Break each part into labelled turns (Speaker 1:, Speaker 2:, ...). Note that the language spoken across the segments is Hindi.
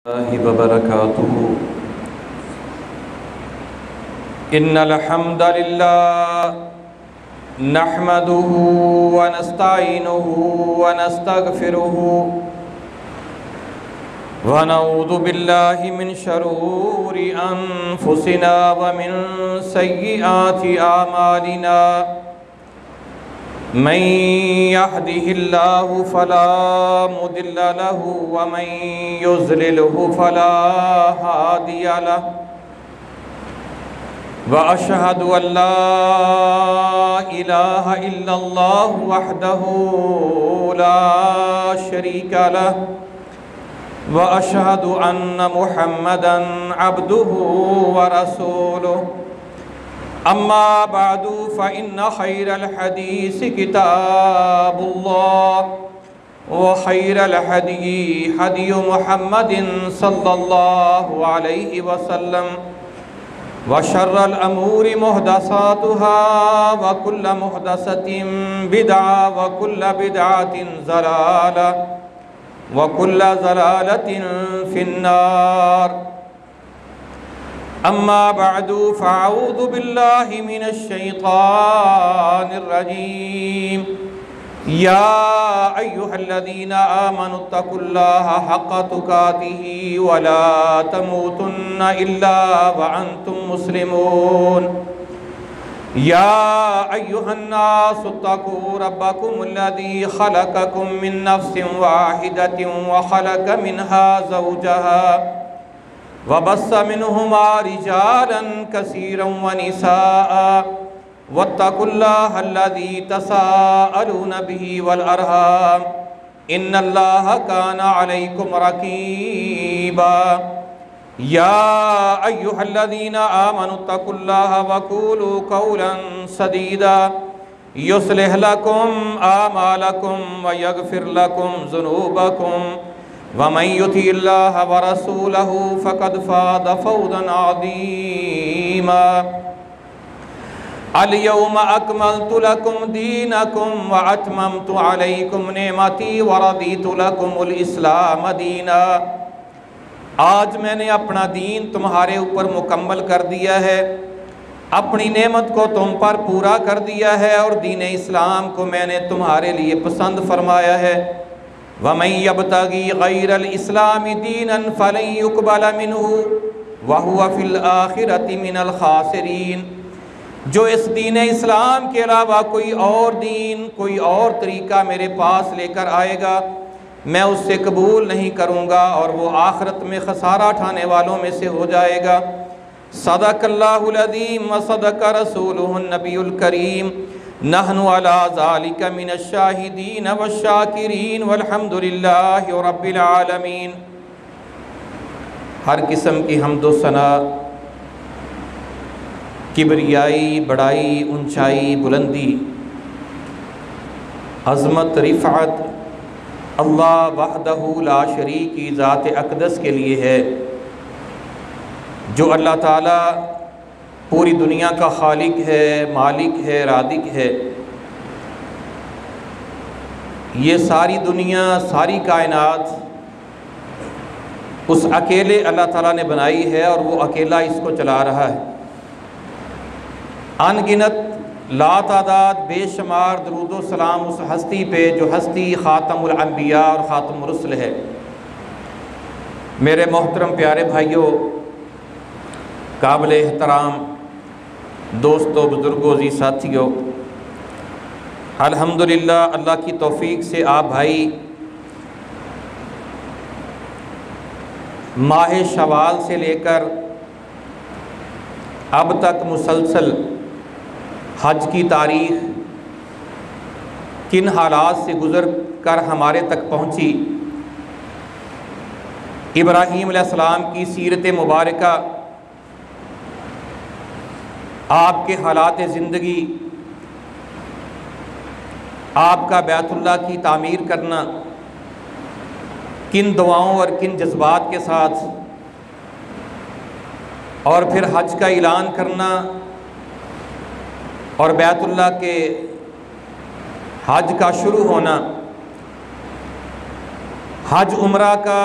Speaker 1: वबरकातुहू। इन्नल हम्दलिल्लाह नहमदुहू व नस्तईनुहु व नस्तगफिरुहु व नऊज़ु बिल्लाहि मिन शरूरि अनफुसिना व मिन सय्यिआति आमालिना। मन यहदिहिल्लाहु फला मुदिल्ल लहु व मन युज़्लिलहु फला हादिय लहु व अशहदु अल्ला इलाहा इल्लल्लाहु वहदहु ला शरीका लहु व अशहदु अन्न मुहम्मदन अब्दुहु व रसूलुहु। अम्मा बादु फ़इन्न खैरल हदीस किताबुल्लाह व खैरल हदी हदी मुहम्मदिन सल्लल्लाहु अलैहि वसल्लम व शर्रल अमूरि मुहदसातुहा व कुल्ल मुहदसतिन बिदअ व कुल्ल बिदअतिन ज़लाला व कुल्ल ज़लालतिन फिन्नार। अम्मा बअदु फ़अऊज़ु बिल्लाहि मिनश शैतानिर रजीम। या अय्युहल्लज़ीना आमनुत्तकुल्लाहा हक़्क़ तुक़ातिही व ला तमूतुन्ना इल्ला व अंतुम मुस्लिमून। या अय्युहन्नासुत्तकू रब्बकुमुल्लज़ी ख़लक़कुम मिन नफ़्सिन वाहिदतिन व ख़लक़ मिन्हा ज़ौजहा वबस्स मिन्हुमा रिजालन कसीरन व निसाअ वत्तकुल्लाह अल्लज़ी तसाअलून बिही वल अरहाम इन्नल्लाह काना अलैकुम रक़ीबा। या अय्युहल्लज़ीना आमनुत्तकुल्लाह वक़ूलू क़ौलन सदीदा युस्लिह लकुम आमालकुम व यग़फ़िर लकुम ज़ुनूबकुम वमन युतिइल्लाह व रसूलहु फ़क़द फ़ाज़ फ़ौज़न अज़ीमा। अल यौम अकमलतु लकुम दीनकुम व अतममतु अलैकुम नेमती व रदीतु लकुमुल इस्लाम दीना। आज मैंने अपना दीन तुम्हारे ऊपर मुकम्मल कर दिया है, अपनी नेमत को तुम पर पूरा कर दिया है और दीन इस्लाम को मैंने तुम्हारे लिए पसंद फरमाया है। वमन यब्तगी गैरल इस्लामी दीनन फलन युक़बल मिन्हु व हुवा फ़िल आखिरति मिनल खासिरीन। जो इस दीन इस्लाम के अलावा कोई और दीन, कोई और तरीका मेरे पास लेकर आएगा, मैं उससे कबूल नहीं करूँगा और वो आखिरत में खसारा उठाने वालों में से हो जाएगा। सदक़ल्लाहुल अज़ीम व सदक़ रसूलुहुन नबियुल करीम। नहनु अला ज़ालिका मिनश शाहिदीन वश्शाकिरीन वल्हम्दुलिल्लाहि रब्बिल आलमीन। हर किस्म की हम्दो सना, किबरियाई, बड़ाई, ऊंचाई, बुलंदी, अज़मत, रिफ़अत अल्लाह वहदहू ला शरीक की ज़ात अक़दस के लिए है, जो अल्लाह ताला पूरी दुनिया का खालिक है, मालिक है, राज़िक है। ये सारी दुनिया, सारी कायनात उस अकेले अल्लाह ताला ने बनाई है और वो अकेला इसको चला रहा है। अनगिनत लातादाद बेशुमार दरूदो सलाम उस हस्ती पे जो हस्ती ख़ातमुल अंबिया और ख़ातमुर रुsul है। मेरे मोहतरम प्यारे भाइयों, काबिल एहतराम दोस्तों, बुज़ुर्गों, जी साथियों, अल्हम्दुलिल्लाह अल्लाह की तौफ़ीक से आप भाई माह शवाल से लेकर अब तक मुसलसल हज की तारीख़ किन हालात से गुज़र कर हमारे तक पहुँची, इब्राहीम अलैहिस्सलाम की सीरत मुबारका, आपके हालात ज़िंदगी, आपका बैतुल्लाह की तामीर करना, किन दुआओं और किन जज्बात के साथ, और फिर हज का ऐलान करना और बैतुल्लाह के हज का शुरू होना, हज उम्रा का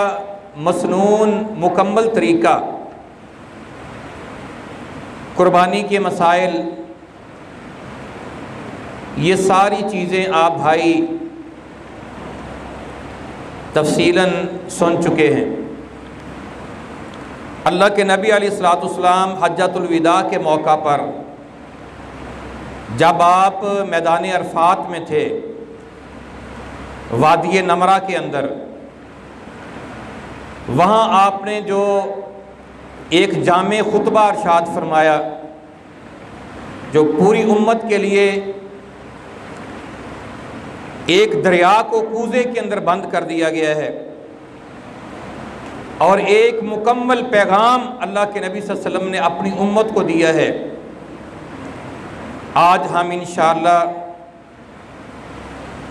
Speaker 1: मसनून मुकम्मल तरीका, कुर्बानी के मसाइल, ये सारी चीज़ें आप भाई तफसीलन सुन चुके हैं। अल्लाह के नबी अलैहिस्सलाम हज्जतुल विदा के मौका पर जब आप मैदान अरफात में थे, वादी नमरा के अंदर, वहाँ आपने जो एक जामे खुतबा इरशाद फरमाया जो पूरी उम्मत के लिए एक दरिया को कूज़े के अंदर बंद कर दिया गया है और एक मुकम्मल पैगाम अल्लाह के नबी सल्लल्लाहु अलैहि वसल्लम ने अपनी उम्मत को दिया है। आज हम इंशाअल्लाह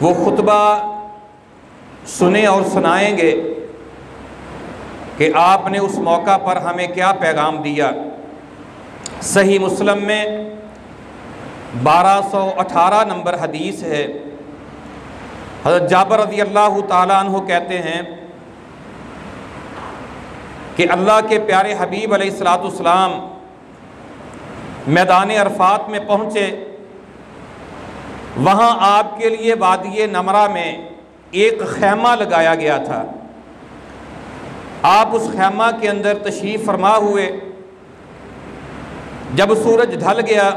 Speaker 1: वो खुतबा सुने और सुनाएंगे कि आपने उस मौका पर हमें क्या पैगाम दिया। सही मुस्लिम में 1218 नंबर हदीस है। हज़रत जाबिर रज़ी अल्लाह ताला अन्हु कहते हैं कि अल्लाह के प्यारे हबीब अलैहिस्सलाम मैदान अरफात में पहुँचे। वहाँ आपके लिए वादी नमरा में एक खैमा लगाया गया था। आप उस खैमा के अंदर तशरीफ़ फरमा हुए। जब सूरज ढल गया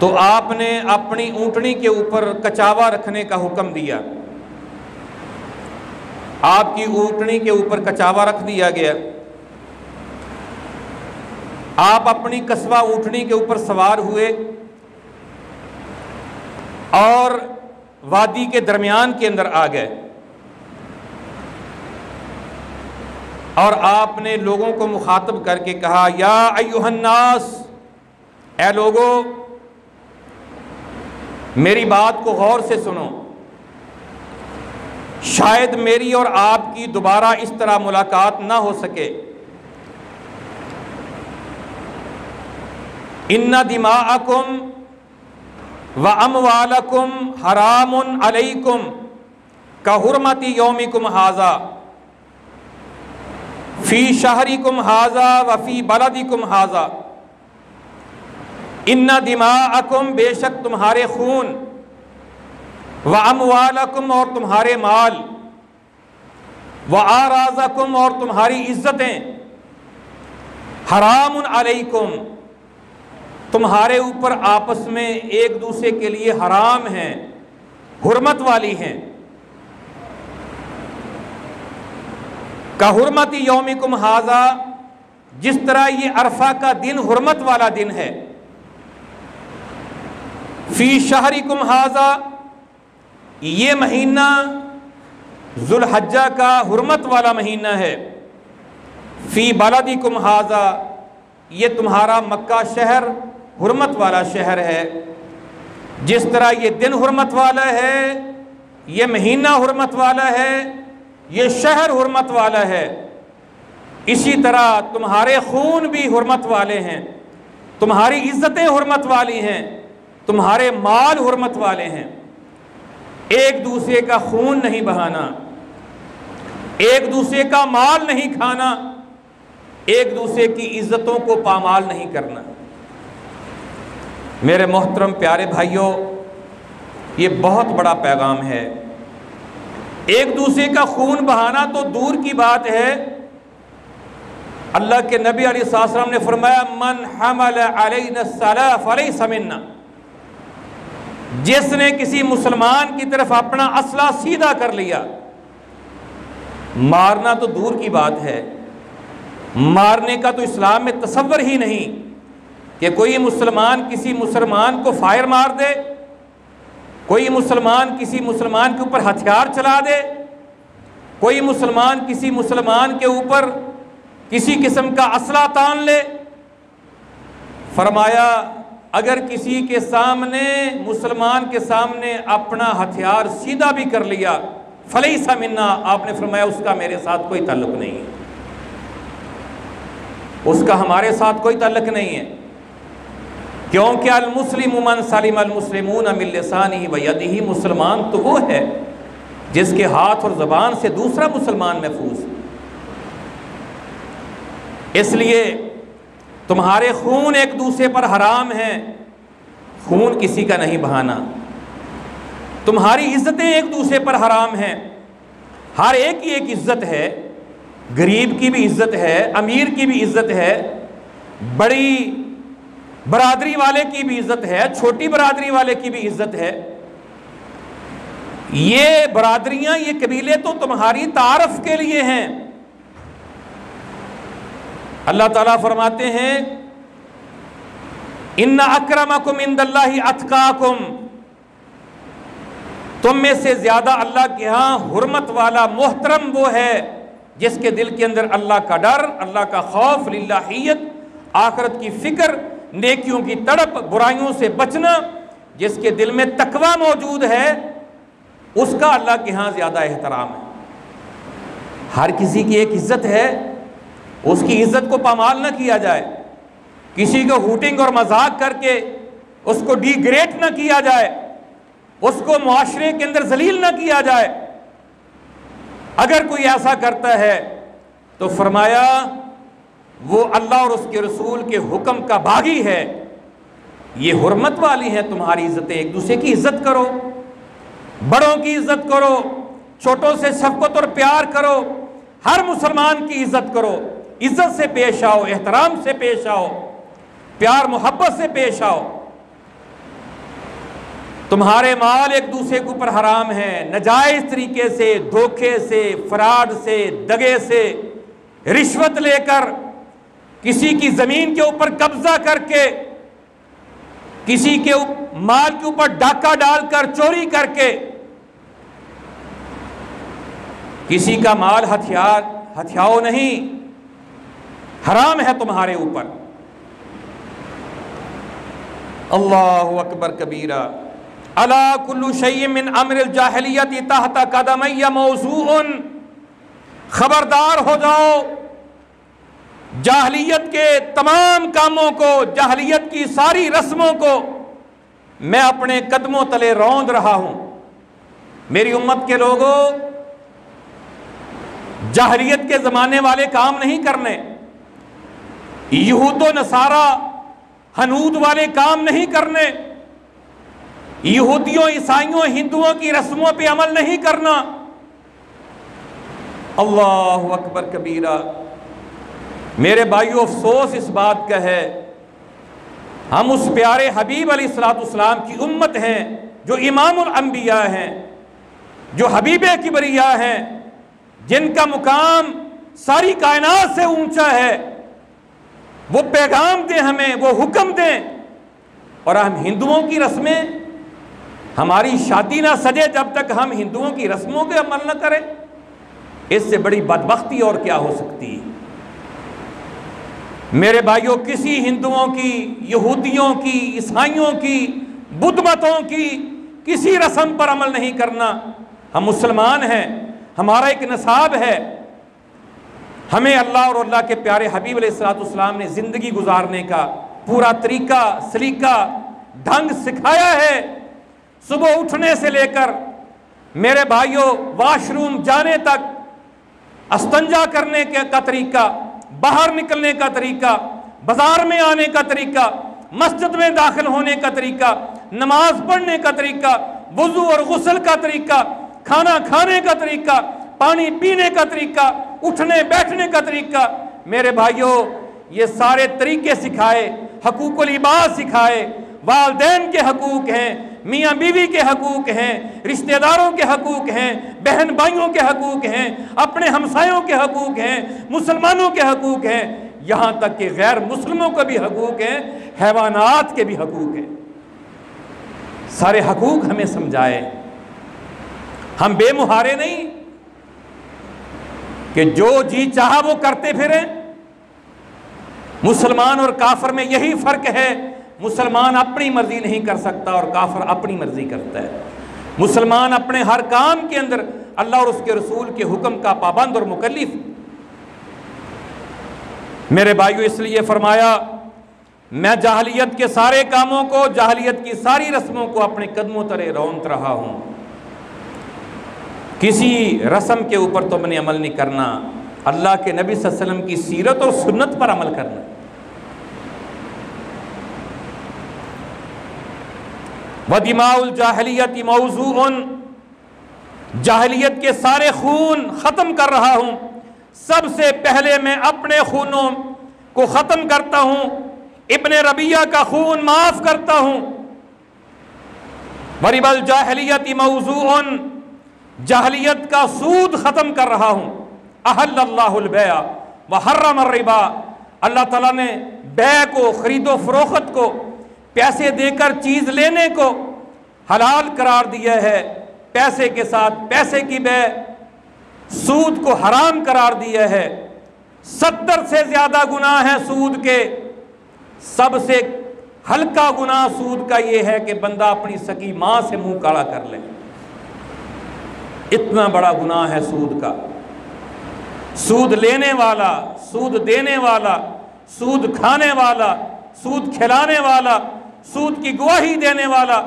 Speaker 1: तो आपने अपनी ऊँटनी के ऊपर कचावा रखने का हुक्म दिया। आपकी ऊँटनी के ऊपर कचावा रख दिया गया। आप अपनी कस्बा ऊँटनी के ऊपर सवार हुए और वादी के दरमियान के अंदर आ गए और आपने लोगों को मुखातब करके कहा, या अय्युहन्नास, ऐ लोगों, मेरी बात को गौर से सुनो। शायद मेरी और आपकी दोबारा इस तरह मुलाकात ना हो सके। इन्ना दिमाअकुम व अमवालकुम हरामुन अलैकुम का हुर्मती यौमिकुम हाजा फी शहरिकुम हाजा व फी बलदिकुम हाजा। इन्ना दिमाअकुम, बेशक तुम्हारे खून, व अमवालकुम और तुम्हारे माल, व आराज़कुम और तुम्हारी इज्जतें, हरामुन अलैकुम, तुम्हारे ऊपर आपस में एक दूसरे के लिए हराम हैं, हुर्मत वाली हैं। का हुर्मती यौमिकुम हाजा, जिस तरह ये अरफा का दिन हुर्मत वाला दिन है। फी शहरिकुम हाजा, ये महीना जुल्हज्जा का हुर्मत वाला महीना है। फी बलदिकुम हाजा, ये तुम्हारा मक्का शहर हुर्मत वाला शहर है। जिस तरह ये दिन हुर्मत वाला है, ये महीना हुर्मत वाला है, ये शहर हुर्मत वाला है, इसी तरह तुम्हारे खून भी हुर्मत वाले हैं, तुम्हारी इज्जतें हुर्मत वाली हैं, तुम्हारे माल हुर्मत वाले हैं। एक दूसरे का खून नहीं बहाना, एक दूसरे का माल नहीं खाना, एक दूसरे की इज्जतों को पामाल नहीं करना। मेरे मोहतरम प्यारे भाइयों, ये बहुत बड़ा पैगाम है। एक दूसरे का खून बहाना तो दूर की बात है। अल्लाह के नबी अलैहिस्सलाम ने फरमाया, मन हमल अलैना सला फलैसा मिन्ना, जिसने किसी मुसलमान की तरफ अपना असला सीधा कर लिया, मारना तो दूर की बात है, मारने का तो इस्लाम में तसव्वुर ही नहीं कि कोई मुसलमान किसी मुसलमान को फायर मार दे, कोई मुसलमान किसी मुसलमान के ऊपर हथियार चला दे, कोई मुसलमान किसी मुसलमान के ऊपर किसी किस्म का असला तान ले। फरमाया, अगर किसी के सामने, मुसलमान के सामने अपना हथियार सीधा भी कर लिया, फलैसा मिन्ना, आपने फरमाया उसका मेरे साथ कोई ताल्लुक नहीं है, उसका हमारे साथ कोई ताल्लुक नहीं है। क्योंकि अल मुस्लिम मन सलिम अल मुस्लिमून मिन लिसानिही व यदिही, मुसलमान तो वो है जिसके हाथ और ज़बान से दूसरा मुसलमान महफूज है। इसलिए तुम्हारे खून एक दूसरे पर हराम हैं, खून किसी का नहीं बहाना। तुम्हारी इज्जतें एक दूसरे पर हराम हैं। हर एक की एक इज्जत है, गरीब की भी इज्जत है, अमीर की भी इज्जत है, बड़ी बरादरी वाले की भी इज्जत है, छोटी बरादरी वाले की भी इज्जत है। ये बरादरियां, ये कबीले तो तुम्हारी तारफ के लिए हैं। अल्लाह ताला फरमाते हैं इन्ना अक्रमकुम इंदल्लाहि अत्काकुम, तुम में से ज्यादा अल्लाह के यहाँ हुर्मत वाला मोहतरम वो है जिसके दिल के अंदर अल्लाह का डर, अल्लाह का खौफ, लिल्लाहियत, आखिरत की फिक्र, नेकियों की तड़प, बुराइयों से बचना, जिसके दिल में तकवा मौजूद है, उसका अल्लाह के यहाँ ज्यादा एहतराम है। हर किसी की एक इज्जत है, उसकी इज्जत को पामाल न किया जाए, किसी को हूटिंग और मजाक करके उसको डिग्रेड न किया जाए, उसको मुआशरे के अंदर जलील न किया जाए। अगर कोई ऐसा करता है तो फरमाया वो अल्लाह और उसके रसूल के हुक्म का बागी है। ये हुर्मत वाली है तुम्हारी इज्जतें, एक दूसरे की इज्जत करो, बड़ों की इज्जत करो, छोटों से शफकत और प्यार करो, हर मुसलमान की इज्जत करो, इज्जत से पेश आओ, एहतराम से पेश आओ, प्यार मोहब्बत से पेश आओ। तुम्हारे माल एक दूसरे के ऊपर हराम है, नाजायज तरीके से, धोखे से, फ्रॉड से, दगे से, रिश्वत लेकर, किसी की जमीन के ऊपर कब्जा करके, किसी के माल के ऊपर डाका डालकर, चोरी करके, किसी का माल हथियाओ नहीं, हराम है तुम्हारे ऊपर। अल्लाहु अकबर कबीरा। अला कुल्लु शैइन मिन अम्रिल जाहिलियति तहता कदमैया मौज़ूउन, खबरदार हो जाओ, जाहिलियत के तमाम कामों को, जाहिलियत की सारी रस्मों को मैं अपने कदमों तले रौंद रहा हूं। मेरी उम्मत के लोगों, जाहिलियत के ज़माने वाले काम नहीं करने, यहूद व नसारा हनूद वाले काम नहीं करने, यहूदियों, ईसाइयों, हिंदुओं की रस्मों पे अमल नहीं करना। अल्लाहु अकबर कबीरा। मेरे भाइयों, अफसोस इस बात का है, हम उस प्यारे हबीब अलैहिस्सलाम की उम्मत हैं जो इमामुल अंबिया हैं, जो हबीबे किबरिया हैं, जिनका मुकाम सारी कायनात से ऊंचा है। वो पैगाम दें हमें, वो हुक्म दें, और हम हिंदुओं की रस्में, हमारी शादी ना सजे जब तक हम हिंदुओं की रस्मों पे अमल न करें। इससे बड़ी बदबख्ती और क्या हो सकती है। मेरे भाइयों, किसी हिंदुओं की, यहूदियों की, ईसाइयों की, बुद्ध मतों की किसी रस्म पर अमल नहीं करना। हम मुसलमान हैं, हमारा एक नसाब है, हमें अल्लाह और अल्लाह के प्यारे हबीब अलैहिस्सलाम ने ज़िंदगी गुजारने का पूरा तरीका, सलीका, ढंग सिखाया है। सुबह उठने से लेकर मेरे भाइयों वॉशरूम जाने तक, अस्तंजा करने का तरीका, बाहर निकलने का तरीका, बाजार में आने का तरीका, मस्जिद में दाखिल होने का तरीका, नमाज पढ़ने का तरीका, वुजू और गुस्ल का तरीका, खाना खाने का तरीका, पानी पीने का तरीका, उठने बैठने का तरीका। मेरे भाइयों, ये सारे तरीके सिखाए, हकूकुल इबाद सिखाए। वालिदैन के हकूक हैं, मियाँ बीवी के हकूक हैं, रिश्तेदारों के हकूक हैं, बहन भाइयों के हकूक हैं, अपने हमसायों के हकूक हैं, मुसलमानों के हकूक हैं, यहाँ तक कि गैर मुस्लिमों के भी हकूक हैं, हैवानात के भी हकूक हैं। सारे हकूक हमें समझाए। हम बेमुहारे नहीं कि जो जी चाहा वो करते फिरें। मुसलमान और काफिर में यही फर्क है, मुसलमान अपनी मर्जी नहीं कर सकता और काफिर अपनी मर्जी करता है। मुसलमान अपने हर काम के अंदर अल्लाह और उसके रसूल के हुक्म का पाबंद और मुकल्लिफ। मेरे भाइयों, इसलिए फरमाया, मैं जाहलियत के सारे कामों को, जाहलियत की सारी रस्मों को अपने कदमों तले रौंद रहा हूं। किसी रस्म के ऊपर तुमने अमल नहीं करना, अल्लाह के नबी सल्लल्लाहु अलैहि वसल्लम की सीरत और सुन्नत पर अमल करना। वदिमाउल जाहिलियत मौजूउन, जाहिलियत के सारे खून ख़त्म कर रहा हूँ, सबसे पहले मैं अपने खूनों को ख़त्म करता हूँ, इब्ने रबिया का खून माफ़ करता हूँ। वरिबल जाहिलियत मौजूउन, जाहिलियत का सूद ख़त्म कर रहा हूँ। अहल्लल्लाहुल बैअ व हर्रम रिबा, अल्लाह ताला ने बै को, ख़रीदो फ़रोख्त को, पैसे देकर चीज़ लेने को हलाल करार दिया है, पैसे के साथ पैसे की बै, सूद को हराम करार दिया है। 70 से ज़्यादा गुनाह है सूद के, सबसे हल्का गुनाह सूद का ये है कि बंदा अपनी सगी माँ से मुंह काला कर ले, इतना बड़ा गुनाह है सूद का। सूद लेने वाला, सूद देने वाला, सूद खाने वाला, सूद खिलाने वाला, सूद की गवाही देने वाला,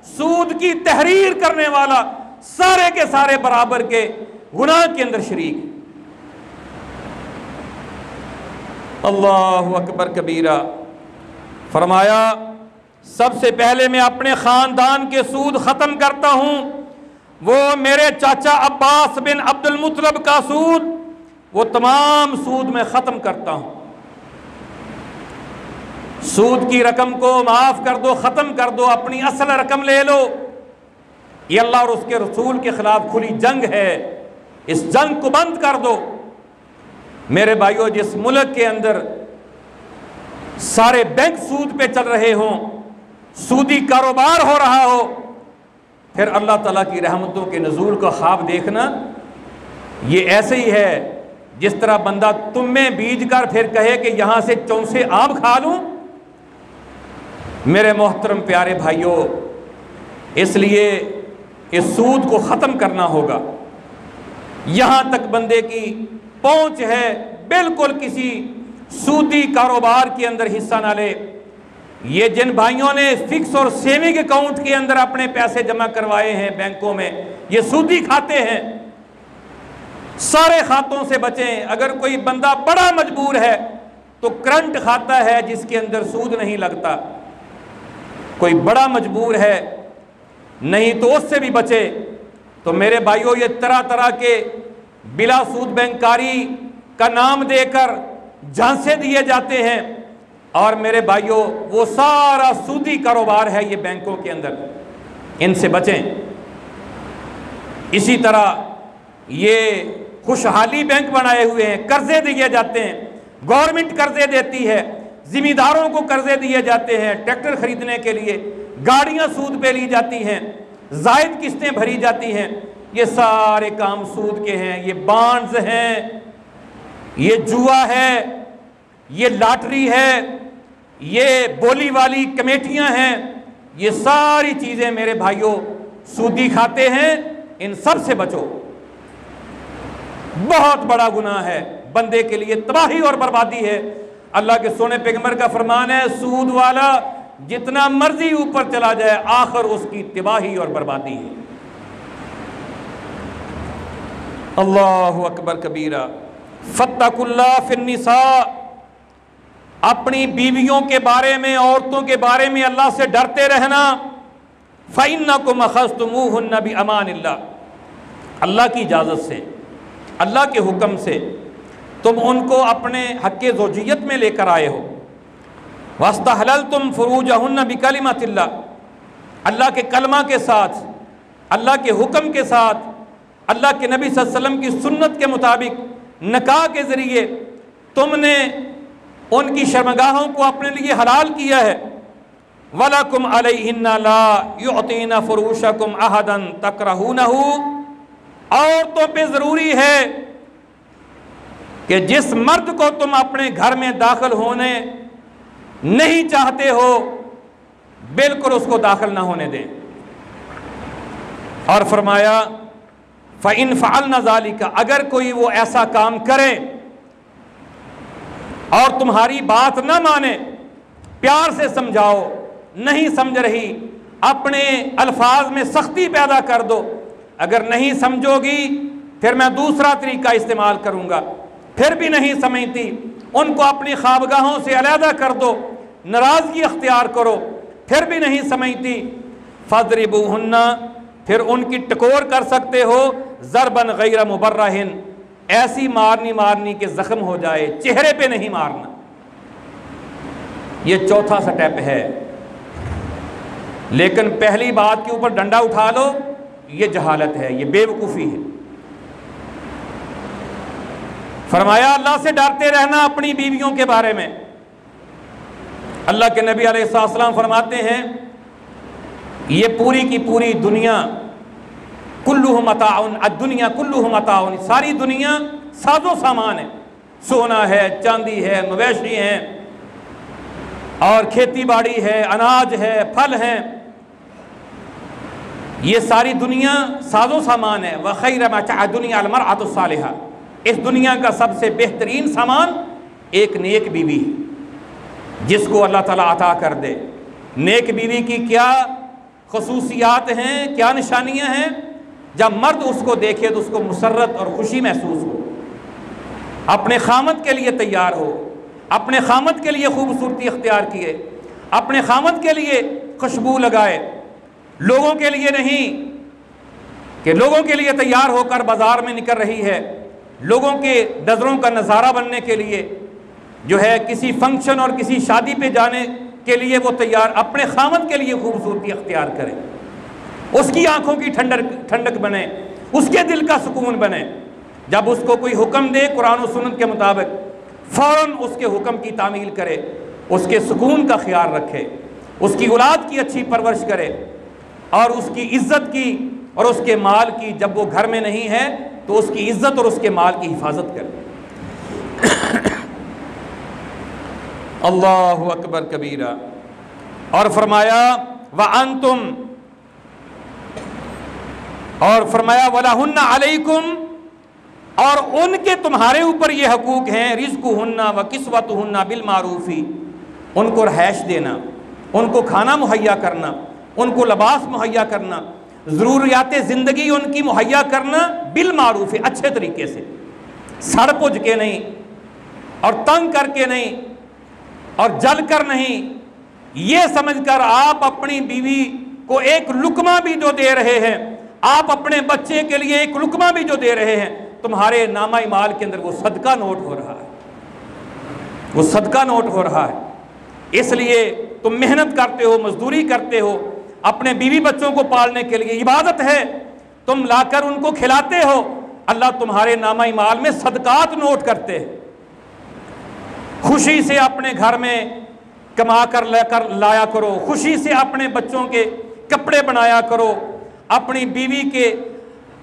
Speaker 1: सूद की तहरीर करने वाला, सारे के सारे बराबर के गुनाह के अंदर शरीक। अल्लाहु अकबर कबीरा। फरमाया सबसे पहले मैं अपने ख़ानदान के सूद ख़त्म करता हूँ, वो मेरे चाचा अब्बास बिन अब्दुल मुत्तलिब का सूद, वो तमाम सूद मैं ख़त्म करता हूँ। सूद की रकम को माफ़ कर दो, ख़त्म कर दो, अपनी असल रकम ले लो। ये अल्लाह और उसके रसूल के ख़िलाफ़ खुली जंग है, इस जंग को बंद कर दो। मेरे भाइयों, जिस मुल्क के अंदर सारे बैंक सूद पे चल रहे हों, सूदी कारोबार हो रहा हो, फिर अल्लाह ताला की रहमतों के नज़ूल का ख्वाब देखना ये ऐसे ही है जिस तरह बंदा तुम में बीज कर फिर कहे कि यहाँ से चौंसे आम खा लूँ। मेरे मोहतरम प्यारे भाइयों, इसलिए इस सूद को ख़त्म करना होगा। यहाँ तक बंदे की पहुँच है, बिल्कुल किसी सूदी कारोबार के अंदर हिस्सा ना ले। ये जिन भाइयों ने फिक्स और सेविंग अकाउंट के अंदर अपने पैसे जमा करवाए हैं बैंकों में, ये सूदी खाते हैं, सारे खातों से बचें। अगर कोई बंदा बड़ा मजबूर है तो करंट खाता है जिसके अंदर सूद नहीं लगता, कोई बड़ा मजबूर है नहीं तो उससे भी बचे। तो मेरे भाइयों, ये तरह तरह के बिला सूद बैंकारी का नाम देकर झांसे दिए जाते हैं, और मेरे भाइयों वो सारा सूदी कारोबार है ये बैंकों के अंदर, इनसे बचें। इसी तरह ये खुशहाली बैंक बनाए हुए हैं, कर्जे दिए जाते हैं, गवर्नमेंट कर्जे देती है, जिम्मेदारों को कर्जे दिए जाते हैं, ट्रैक्टर खरीदने के लिए गाड़ियां सूद पे ली जाती हैं, जायद किस्तें भरी जाती हैं। ये सारे काम सूद के हैं, ये बॉन्ड्स हैं, ये जुआ है, ये लॉटरी है, ये बोली वाली कमेटियां हैं, ये सारी चीज़ें मेरे भाइयों सूदी खाते हैं। इन सब से बचो, बहुत बड़ा गुनाह है, बंदे के लिए तबाही और बर्बादी है। अल्लाह के सोने पैगंबर का फरमान है, सूद वाला जितना मर्जी ऊपर चला जाए आखिर उसकी तबाही और बर्बादी है। अल्लाहु अकबर कबीरा। फत्तकुल्लाह फिन्निसा, अपनी बीवियों के बारे में, औरतों के बारे में अल्लाह से डरते रहना। फ़इन्नकुम अख़ज़्तुमूहुन्ना बिअमानिल्लाह, अल्लाह की इजाज़त से, अल्लाह के हुक्म से तुम उनको अपने हक़्क़े ज़ौजियत में लेकर आए हो। वस्तहलल्तुम फ़ुरूजहुन्ना बिकलिमतिल्लाह, अल्लाह के कलमा के साथ, अल्लाह के हुक्म के साथ, अल्लाह के नबी सल्लल्लाहु अलैहि वसल्लम की सुन्नत के मुताबिक निकाह के ज़रिए तुमने उनकी शर्मगाहों को अपने लिए हलाल किया है। वलकुम अलैहिन्ना ला युअतीना फ़ुरूशकुम अहदन तकरहूनहु, औरतों पे ज़रूरी है कि जिस मर्द को तुम अपने घर में दाखिल होने नहीं चाहते हो बिल्कुल उसको दाखिल ना होने दें। और फरमाया फ़इन फ़अलना ज़ालिका, अगर कोई वो ऐसा काम करे और तुम्हारी बात ना माने, प्यार से समझाओ, नहीं समझ रही, अपने अल्फाज में सख्ती पैदा कर दो, अगर नहीं समझोगी फिर मैं दूसरा तरीका इस्तेमाल करूँगा। फिर भी नहीं समझती, उनको अपनी ख्वाबगाहों से अलहदा कर दो, नाराज़गी अख्तियार करो। फिर भी नहीं समझती, फज़रिबूहुन्ना, फिर उनकी टकोर कर सकते हो, ज़रबन गैर मुबर्रहिन, ऐसी मारनी के ज़ख्म हो जाए, चेहरे पे नहीं मारना। ये चौथा स्टेप है। लेकिन पहली बात के ऊपर डंडा उठा लो, ये जहालत है, ये बेवकूफ़ी है। फरमाया अल्लाह से डरते रहना अपनी बीवियों के बारे में। अल्लाह के नबी अलैहिस्सलाम फरमाते हैं, ये पूरी की पूरी दुनिया, कुल्लुहु मताउन, अद्दुनिया कुल्लुहु मताउन, सारी दुनिया साजो सामान है, सोना है, चांदी है, मवेशी हैं, और खेती बाड़ी है, अनाज है, फल हैं, ये सारी दुनिया साजो सामान है। व खैर मा चाअ दुनिया अल मरअतु सालिहा, इस दुनिया का सबसे बेहतरीन सामान एक नेक बीवी है, जिसको अल्लाह ताला अता कर दे। नेक बीवी की क्या खसूसियात हैं, क्या निशानियां हैं? जब मर्द उसको देखे तो उसको मुसर्रत और खुशी महसूस हो, अपने खामद के लिए तैयार हो, अपने खामद के लिए खूबसूरती अख्तियार किए, अपने खामद के लिए खुशबू लगाए, लोगों के लिए नहीं कि लोगों के लिए तैयार होकर बाजार में निकल रही है, लोगों के नज़रों का नज़ारा बनने के लिए जो है, किसी फंक्शन और किसी शादी पे जाने के लिए वो तैयार, अपने खामद के लिए खूबसूरती अख्तियार करे, उसकी आंखों की ठंडक बने, उसके दिल का सुकून बने। जब उसको कोई हुक्म दे कुरान और सुन्नत के मुताबिक, फ़ौरन उसके हुक्म की तामील करे, उसके सुकून का ख्याल रखे, उसकी औलाद की अच्छी परवरिश करे, और उसकी इज़्ज़त की और उसके माल की, जब वो घर में नहीं है तो उसकी इज़्ज़त और उसके माल की हिफाजत करे। अल्लाहु अकबर कबीरा। और फरमाया व अंतुम, और फरमाया वलहुन्ना अलैकुम, और उनके तुम्हारे ऊपर ये हकूक हैं, रिज़्कुहुन्ना व किस्वतुहुन्ना बिल मारूफी, उनको रहायश देना, उनको खाना मुहैया करना, उनको लिबास मुहैया करना, ज़रूरियात ज़िंदगी उनकी मुहैया करना बिल मारूफ, अच्छे तरीके से, सड़ पुज के नहीं और तंग करके नहीं और जल कर नहीं, ये समझकर आप अपनी बीवी को एक लुकमा भी जो दे रहे हैं, आप अपने बच्चे के लिए एक लुकमा भी जो दे रहे हैं, तुम्हारे नामा माल के अंदर वो सदका नोट हो रहा है, वो सदका नोट हो रहा है। इसलिए तुम मेहनत करते हो, मजदूरी करते हो अपने बीवी बच्चों को पालने के लिए, इबादत है, तुम लाकर उनको खिलाते हो, अल्लाह तुम्हारे नामा माल में सदकात नोट करते हैं। खुशी से अपने घर में कमा कर लेकर लाया करो, खुशी से अपने बच्चों के कपड़े बनाया करो, अपनी बीवी के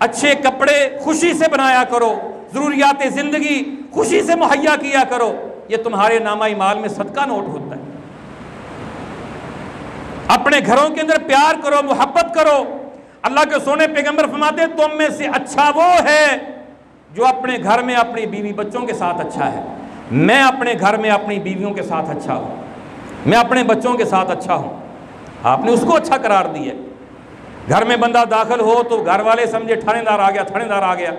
Speaker 1: अच्छे कपड़े खुशी से बनाया करो, ज़रूरियात ज़िंदगी खुशी से मुहैया किया करो, ये तुम्हारे नामा माल में सदका नोट होता है। अपने घरों के अंदर प्यार करो, मोहब्बत करो। अल्लाह के सोने पैगंबर फरमाते तुम में से अच्छा वो है जो अपने घर में अपनी बीवी बच्चों के साथ अच्छा है। मैं अपने घर में अपनी बीवियों के साथ अच्छा हूँ, मैं अपने बच्चों के साथ अच्छा हूँ। आपने उसको अच्छा करार दिया। घर में बंदा दाखिल हो तो घर वाले समझे थानेदार आ गया, थानेदार आ गया,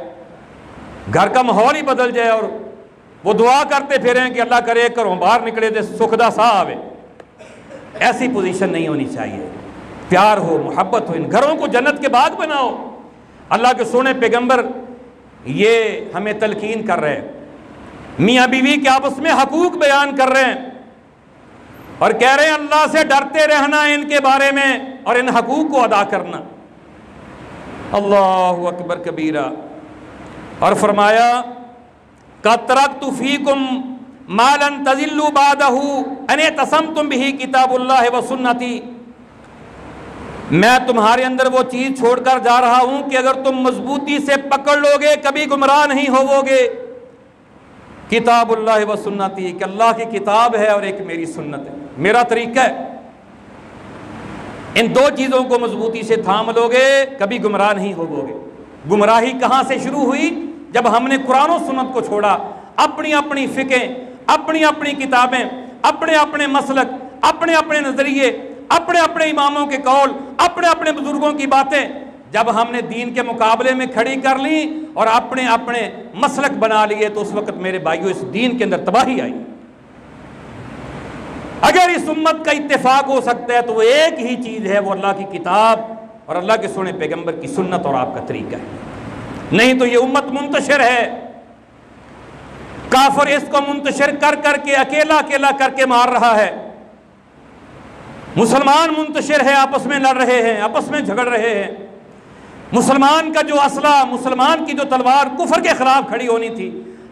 Speaker 1: घर का माहौल ही बदल जाए और वो दुआ करते फिरें कि अल्लाह करे घरों बाहर निकले तो सुखदा सा आवे। ऐसी पोजीशन नहीं होनी चाहिए। प्यार हो, मोहब्बत हो, इन घरों को जन्नत के बाग बनाओ। अल्लाह के सोने पैगंबर ये हमें तलकीन कर रहे हैं, मियाँ बीवी के आपस में हकूक बयान कर रहे हैं और कह रहे हैं अल्लाह से डरते रहना इनके बारे में और इन हकूक को अदा करना। अल्लाहु अकबर कबीरा। और फरमाया कतरक्तु फीकुम मालन तजिल्लु बादहु अने तसमतुम बिही किताबुल्लाह व सुन्नती, मैं तुम्हारे अंदर वो चीज़ छोड़कर जा रहा हूं कि अगर तुम मजबूती से पकड़ लोगे कभी गुमराह नहीं होवोगे। किताबुल्लाह व सुन्नती, कि अल्लाह की किताब है और एक मेरी सुन्नत है, मेरा तरीका है। इन दो चीज़ों को मजबूती से थाम लोगे कभी गुमराह नहीं होवोगे। गुमराही कहाँ से शुरू हुई? जब हमने कुरान और सुन्नत को छोड़ा, अपनी अपनी फिकें, अपनी अपनी किताबें, अपने अपने मसलक, अपने अपने नजरिए, अपने अपने इमामों के कौल, अपने अपने बुजुर्गों की बातें जब हमने दीन के मुकाबले में खड़ी कर ली और अपने अपने मसलक बना लिए तो उस वक्त मेरे भाइयों इस दीन के अंदर तबाही आई। अगर इस उम्मत का इत्तेफाक हो सकता है तो वो एक ही चीज़ है, वो अल्लाह की किताब और अल्लाह के सुने पैगंबर की सुन्नत और आपका तरीका है। नहीं तो ये उम्मत मुंतशिर है, काफिर इसको मुंतशिर कर करके अकेला अकेला करके मार रहा है। मुसलमान मुंतशिर है, आपस में लड़ रहे हैं, आपस में झगड़ रहे हैं। मुसलमान का जो असला, मुसलमान की जो तलवार कुफर के खिलाफ खड़ी होनी थी,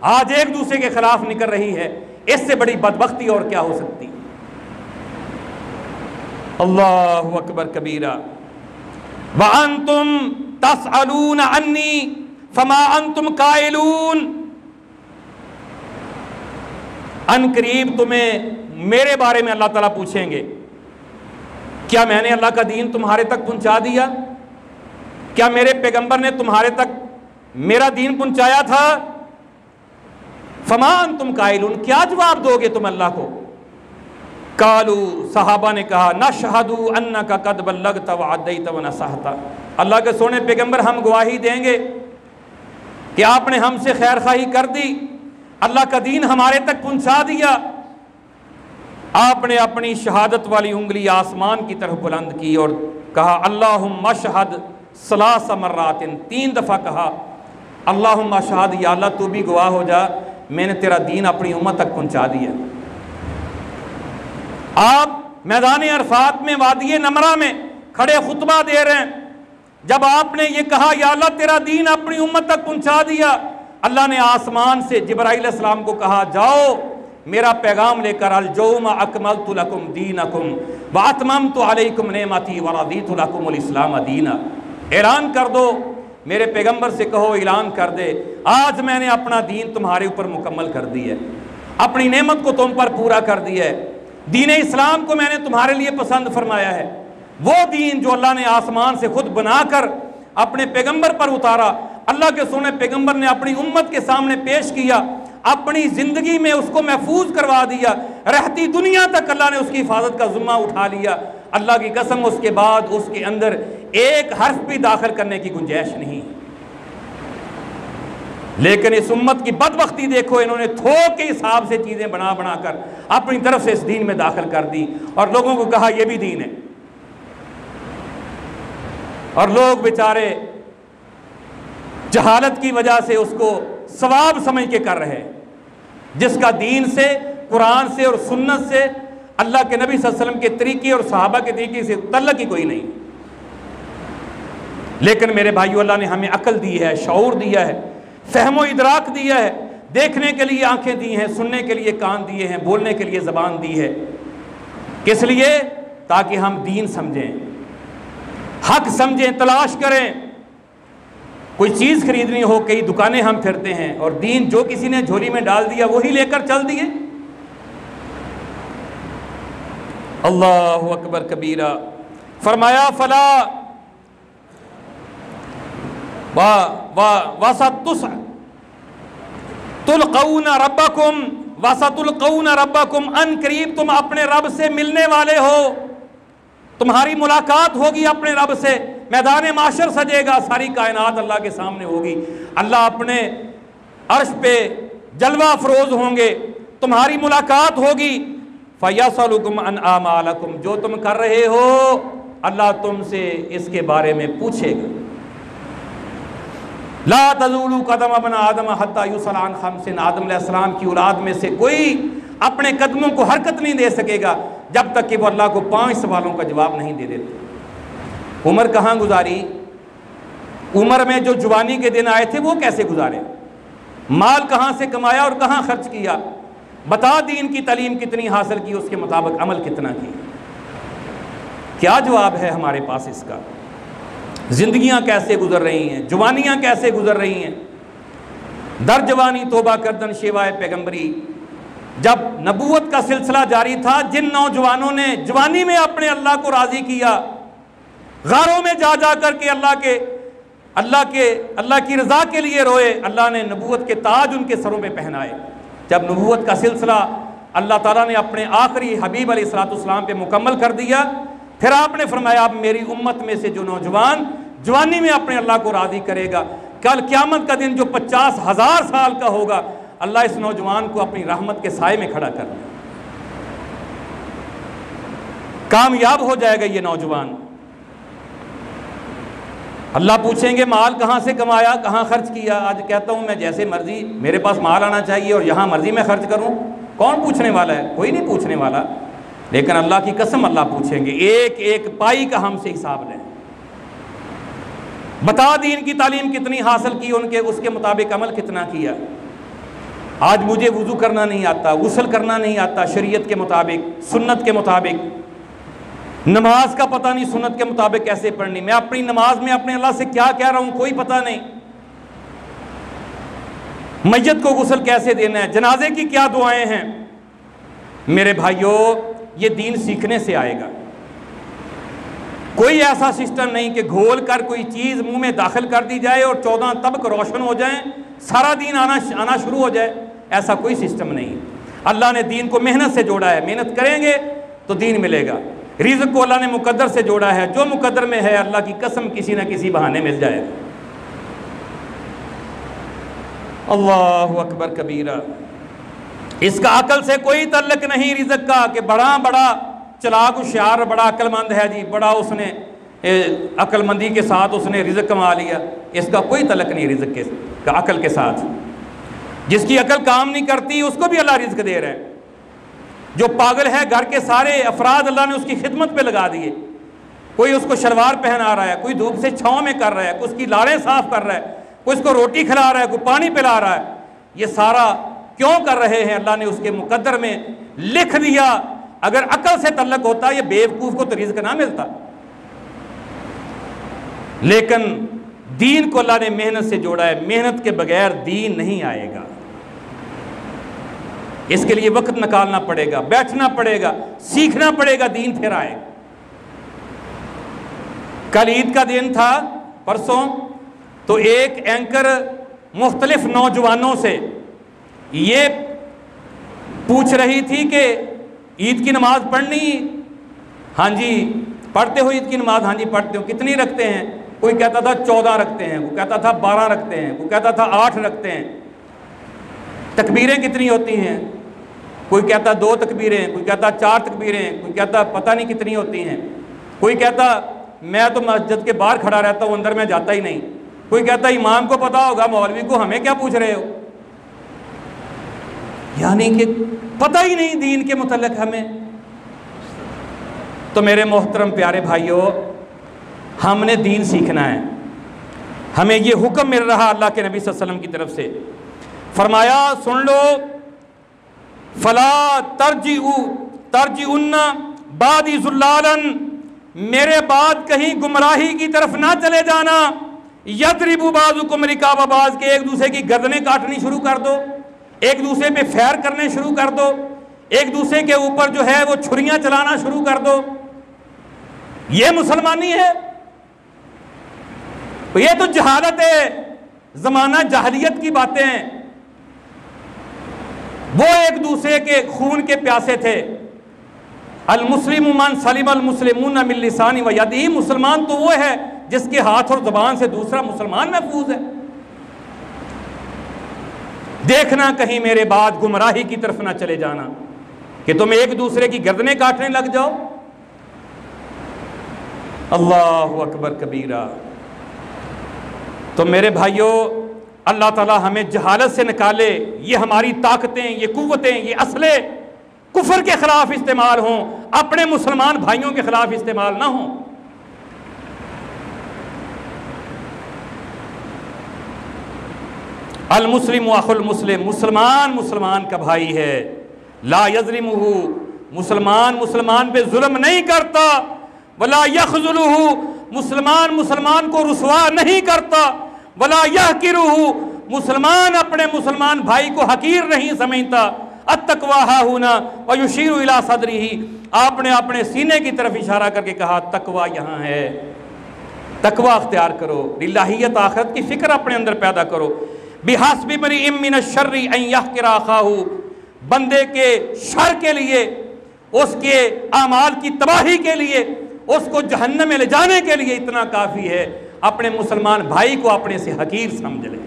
Speaker 1: आज एक दूसरे के खिलाफ निकल रही है। इससे बड़ी बदबख्ती और क्या हो सकती। अल्लाहु अकबर कबीरा। व अंतुम तसअलून अन्नी फमा अंतुम काइलून। अनकरीब तुम्हें मेरे बारे में अल्लाह ताला पूछेंगे, क्या मैंने अल्लाह का दीन तुम्हारे तक पहुंचा दिया? क्या मेरे पैगंबर ने तुम्हारे तक मेरा दीन पहुंचाया था? फमा अंतुम काइलून, क्या जवाब दोगे तुम अल्लाह को? कालू, सहाबा ने कहा, नशहदु अन्नका कद बल्लगता व अद्दैता व नसहता। अल्लाह के सोने पैगंबर हम गवाही देंगे कि आपने हमसे खैर खाही कर दी, अल्लाह का दीन हमारे तक पहुंचा दिया। आपने अपनी शहादत वाली उंगली आसमान की तरफ बुलंद की और कहा अल्लाहुम्मा शहद सलास मर्रातिन, 3 दफ़ा कहा अल्लाहुम्मा शहद, या अल्लाह तू भी गवाह हो जा, मैंने तेरा दीन अपनी उम्मत तक पहुंचा दिया। आप मैदान अरफात में वादी नमरा में खड़े खुतबा दे रहे हैं। जब आपने ये कहा या अल्लाह तेरा दीन अपनी उम्मत तक पहुंचा दिया, अल्लाह ने आसमान से जिब्राइल अलैहिस्सलाम को कहा जाओ मेरा पैगाम लेकर, अल यौमा अकमलतु लकुम दीनकुम व अतममतु अलैकुम नेमती व रदीतु लकुमुल इस्लाम दीना। ऐलान कर दो, मेरे पैगंबर से कहो ऐलान कर दे, आज मैंने अपना दीन तुम्हारे ऊपर मुकम्मल कर दी है, अपनी नेमत को तुम पर पूरा कर दिया है, दीन इस्लाम को मैंने तुम्हारे लिए पसंद फरमाया है। वो दीन जो अल्लाह ने आसमान से खुद बनाकर अपने पैगंबर पर उतारा, अल्लाह के सोने पैगंबर ने अपनी उम्मत के सामने पेश किया, अपनी ज़िंदगी में उसको महफूज करवा दिया, रहती दुनिया तक अल्लाह ने उसकी हिफाजत का ज़िम्मा उठा लिया। अल्लाह की कसम उसके बाद उसके अंदर एक हर्फ भी दाखिल करने की गुंजाइश नहीं। लेकिन इस उम्मत की बदबख्ती देखो, इन्होंने थोक के हिसाब से चीज़ें बना बना कर अपनी तरफ से इस दीन में दाखिल कर दी और लोगों को कहा यह भी दीन है। और लोग बेचारे जहालत की वजह से उसको सवाब समझ के कर रहे हैं, जिसका दीन से, कुरान से और सुन्नत से, अल्लाह के नबी सल्लल्लाहु अलैहि वसल्लम के तरीके और सहाबा के तरीके से तल्लक ही कोई नहीं। लेकिन मेरे भाइयों, अल्लाह ने हमें अकल दी है, शऊर दिया है, फहमो इदराक दिया है, देखने के लिए आंखें दी हैं, सुनने के लिए कान दिए हैं, बोलने के लिए ज़बान दी है। किस लिए? ताकि हम दीन समझें, हक समझें, तलाश करें। कोई चीज़ खरीदनी हो, कई दुकानें हम फिरते हैं और दीन जो किसी ने झोली में डाल दिया वही लेकर चल दिए। अल्लाहु अकबर कबीरा। फरमाया फला तुलक़ौना रब्बकुम, अन करीब तुम अपने रब से मिलने वाले हो, तुम्हारी मुलाकात होगी अपने रब से। मैदान माशर सजेगा, सारी कायनात अल्लाह के सामने होगी, अल्लाह अपने अर्श पे जलवा अफरोज होंगे, तुम्हारी मुलाकात होगी। फयसलुकुम अन आमालकुम, जो तुम कर रहे हो अल्लाह तुमसे इसके बारे में पूछेगा। ला तज़ूलु कदम अबना आदम हत्ता युसअल अन खम्सिन, आदम अलैहिस्सलाम की औलाद में से कोई अपने कदमों को हरकत नहीं दे सकेगा जब तक कि वो अल्लाह को 5 सवालों का जवाब नहीं दे देते। उम्र कहाँ गुजारी? उम्र में जो जवानी के दिन आए थे वो कैसे गुजारे? माल कहाँ से कमाया और कहाँ खर्च किया? बता दीन की तालीम कितनी हासिल की, उसके मुताबिक अमल कितना किया? क्या जवाब है हमारे पास इसका? जिंदगियां कैसे गुजर रही हैं, जवानियां कैसे गुजर रही हैं? दर जवानी तोबा करदन शेवाए पैगंबरी। जब नबूवत का सिलसिला जारी था, जिन नौजवानों ने जवानी में अपने अल्लाह को राजी किया, गारों में जा जा करके अल्लाह की रज़ा के लिए रोए, अल्लाह ने नबूवत के ताज उनके सरों पे पहनाए। जब नबूवत का सिलसिला अल्लाह ताला ने अपने आखिरी हबीब अलैहिस्सलातु वस्सलाम पे मुकम्मल कर दिया, फिर आपने फरमाया अब मेरी उम्मत में से जो नौजवान
Speaker 2: जवानी में अपने अल्लाह को राज़ी करेगा। कल क़यामत का दिन जो 50,000 साल का होगा, अल्लाह इस नौजवान को अपनी रहमत के साए में खड़ा कर देगा, कामयाब हो जाएगा ये नौजवान। अल्लाह पूछेंगे माल कहाँ से कमाया, कहाँ खर्च किया। आज कहता हूँ मैं जैसे मर्जी, मेरे पास माल आना चाहिए और यहाँ मर्जी मैं खर्च करूँ, कौन पूछने वाला है? कोई नहीं पूछने वाला। लेकिन अल्लाह की कसम अल्लाह पूछेंगे, एक एक पाई का हमसे हिसाब लें। बता दीन की तालीम कितनी हासिल की, उनके उसके मुताबिक अमल कितना किया। आज मुझे वुज़ू करना नहीं आता, गुस्ल करना नहीं आता शरीयत के मुताबिक, सुन्नत के मुताबिक, नमाज का पता नहीं सुन्नत के मुताबिक कैसे पढ़नी, मैं अपनी नमाज में अपने अल्लाह से क्या कह रहा हूं कोई पता नहीं, मैयत को गुस्ल कैसे देना है, जनाजे की क्या दुआएं हैं। मेरे भाइयों, ये दीन सीखने से आएगा। कोई ऐसा सिस्टम नहीं कि घोल कर कोई चीज़ मुंह में दाखिल कर दी जाए और 14 तबक रोशन हो जाएं, सारा दीन आना शुरू हो जाए। ऐसा कोई सिस्टम नहीं। अल्लाह ने दीन को मेहनत से जोड़ा है, मेहनत करेंगे तो दीन मिलेगा। रिज़्क़ को अल्लाह ने मुकद्दर से जोड़ा है, जो मुकद्दर में है अल्लाह की कसम किसी न किसी बहाने मिल जाएगा। अल्लाहु अकबर कबीरा। इसका अकल से कोई तल्लक नहीं रिज़्क़ का कि बड़ा बड़ा चलाक होशियार बड़ा अक्लमंद है जी, बड़ा उसने अक्लमंदी के साथ उसने रिज़्क़ कमा लिया। इसका कोई तल्लक नहीं रिज़्क़ के अकल के साथ। जिसकी अकल काम नहीं करती उसको भी अल्लाह रिज़्क़ दे रहा है। जो पागल है, घर के सारे अफराद अल्लाह ने उसकी खिदमत पे लगा दिए। कोई उसको शलवार पहना रहा है, कोई धूप से छाँव में कर रहा है, कोई उसकी लाड़ें साफ कर रहा है, कोई उसको रोटी खिला रहा है, कोई पानी पिला रहा है। ये सारा क्यों कर रहे हैं? अल्लाह ने उसके मुकद्दर में लिख दिया। अगर अकल से तल्लक होता ये बेवकूफ़ को तो रिज़्क़ ना मिलता। लेकिन दीन को अल्लाह ने मेहनत से जोड़ा है, मेहनत के बगैर दीन नहीं आएगा। इसके लिए वक्त निकालना पड़ेगा, बैठना पड़ेगा, सीखना पड़ेगा, दीन फिर आएगा। कल ईद का दिन था परसों, तो एक एंकर मुख्तलिफ नौजवानों से ये पूछ रही थी कि ईद की नमाज पढ़नी? हाँ जी। पढ़ते हो ईद की नमाज? हाँ जी पढ़ते हो। कितनी रखते हैं? कोई कहता था 14 रखते हैं, कोई कहता था 12 रखते हैं, कोई कहता था 8 रखते हैं। तकबीरें कितनी होती हैं? कोई कहता 2 तकबीरें, कोई कहता 4 तकबीरें, कोई कहता पता नहीं कितनी होती हैं। कोई कहता मैं तो मस्जिद के बाहर खड़ा रहता हूँ, अंदर मैं जाता ही नहीं। कोई कहता इमाम को पता होगा, मौलवी को हमें क्या पूछ रहे हो। यानी कि पता ही नहीं दीन के मुतल्लिक़ हमें। तो मेरे मोहतरम प्यारे भाइयों, हमने दीन सीखना है। हमें ये हुक्म मिल रहा अल्लाह के नबी सल्लल्लाहु अलैहि वसल्लम की तरफ से। फरमाया सुन लो, फला तरजिउन्ना बादी ज़ुल्लालन, मेरे बाद कहीं गुमराही की तरफ ना चले जाना। यदरिबु बाज़ुकुम रिकाब बाज़ के, एक दूसरे की गर्दनें काटनी शुरू कर दो, एक दूसरे पे फैर करने शुरू कर दो, एक दूसरे के ऊपर जो है वो छुरियां चलाना शुरू कर दो। ये मुसलमानी है? तो ये तो जहालत है, जमाना जाहलियत की बातें हैं। वो एक दूसरे के खून के प्यासे थे। अल मुस्लिमु मन सलिम अल मुस्लिमून मिन लिसानी व यदिही, मुसलमान तो वो है जिसके हाथ और ज़बान से दूसरा मुसलमान महफूज है। देखना कहीं मेरे बाद गुमराही की तरफ ना चले जाना कि तुम एक दूसरे की गर्दनें काटने लग जाओ। अल्लाहु अकबर कबीरा। तो मेरे भाइयों, अल्लाह ताला हमें जहालत से निकाले। ये हमारी ताकतें, ये कुव्वतें, ये असले कुफर के खिलाफ इस्तेमाल हों, अपने मुसलमान भाइयों के खिलाफ इस्तेमाल ना हों। अल मुस्लिम अखुल मुस्लिम, मुसलमान मुसलमान का भाई है। ला यज़लिमुहु, मुसलमान मुसलमान पे जुल्म नहीं करता। वला यखज़ुलुहु, मुसलमान मुसलमान को रुसवा नहीं करता। वला यहकिरुहु, मुसलमान अपने मुसलमान भाई को हकीर नहीं समझता। अत्तक़वा हाहुना व युशीरु इला सदरिही, आपने अपने सीने की तरफ इशारा करके कहा तकवा यहाँ है। तकवा अख्तियार करो, लिल्लाहियत आखिरत की फिक्र अपने अंदर पैदा करो। बिहास्बि मरिइम मिनश्शर्रि अन यहकिरा अखाहु, बंदे के शर के लिए, उसके आमाल की तबाही के लिए, उसको जहन्नम में ले जाने के लिए इतना काफ़ी है अपने मुसलमान भाई को अपने से हकीर समझ ले।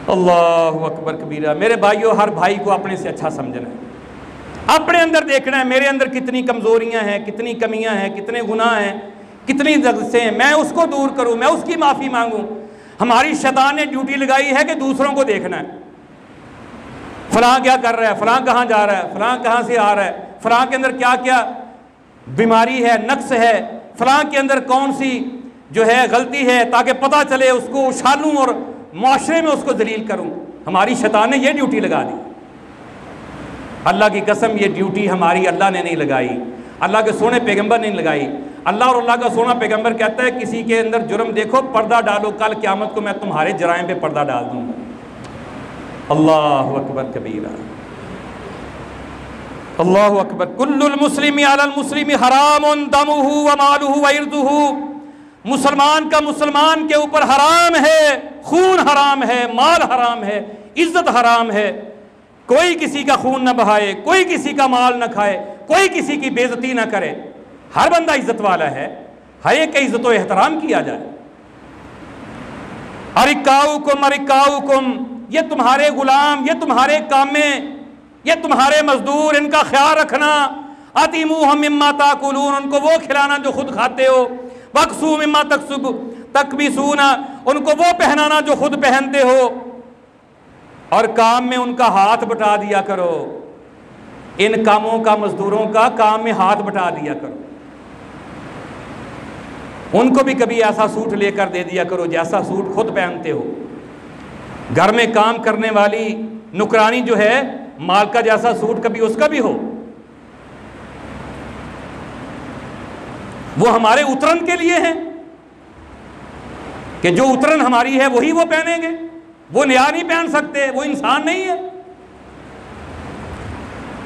Speaker 2: अल्लाहु अकबर कबीरा। मेरे भाइयों, हर भाई को अपने से अच्छा समझना है, अपने अंदर देखना है मेरे अंदर कितनी कमज़ोरियां हैं, कितनी कमियां हैं, कितने गुनाह हैं, कितनी दगसें हैं, मैं उसको दूर करूं, मैं उसकी माफ़ी मांगूं। हमारी शैतान ने ड्यूटी लगाई है कि दूसरों को देखना है, फलां क्या कर रहा है, फलां कहाँ जा रहा है, फलां कहाँ से आ रहा है, फलां के अंदर क्या क्या बीमारी है, नक्स है, फलां के अंदर कौन सी जो है गलती है, ताकि पता चले उसको उछालूं और माशरे में उसको जलील करूं। हमारी शैतान ने यह ड्यूटी लगा दी। अल्लाह की कसम, ये ड्यूटी हमारी अल्लाह ने नहीं लगाई, अल्लाह के सोने पैगंबर ने लगाई। अल्लाह और अल्लाह का सोना पैगंबर कहता है किसी के अंदर जुर्म देखो, पर्दा डालो, कल क़यामत को मैं तुम्हारे जराइम पे पर्दा डाल दूंगा। अल्लाहु अकबर कबीरा। अल्लाहु अकबर। कुल्लुल मुस्लिमी अलल मुस्लिमी हरामुन दमुहु व मालुहु व इर्दुहु। मुसलमान का मुसलमान के ऊपर हराम है, खून हराम है, माल हराम है, इज्जत हराम है। कोई किसी का खून न बहाए, कोई किसी का माल न खाए, कोई किसी की बेइज्जती न करे। हर बंदा इज्जत वाला है, हर एक का इज्जत और एहतराम किया जाए। अरिकाउकुम, ये तुम्हारे गुलाम, ये तुम्हारे कामे, ये तुम्हारे मजदूर, इनका ख्याल रखना। अतिमुहुम मिम्मा ताकुलून, उनको वो खिलाना जो खुद खाते हो। वक्सू मिम्मा तकबिसूना, उनको वो पहनाना जो खुद पहनते हो। और काम में उनका हाथ बटा दिया करो, इन कामों का, मजदूरों का काम में हाथ बटा दिया करो। उनको भी कभी ऐसा सूट लेकर दे दिया करो जैसा सूट खुद पहनते हो। घर में काम करने वाली नुकरानी जो है, मालका जैसा सूट कभी उसका भी हो। वो हमारे उतरन के लिए है कि जो उतरन हमारी है वही वो पहनेंगे, वो नया नहीं पहन सकते, वो इंसान नहीं है।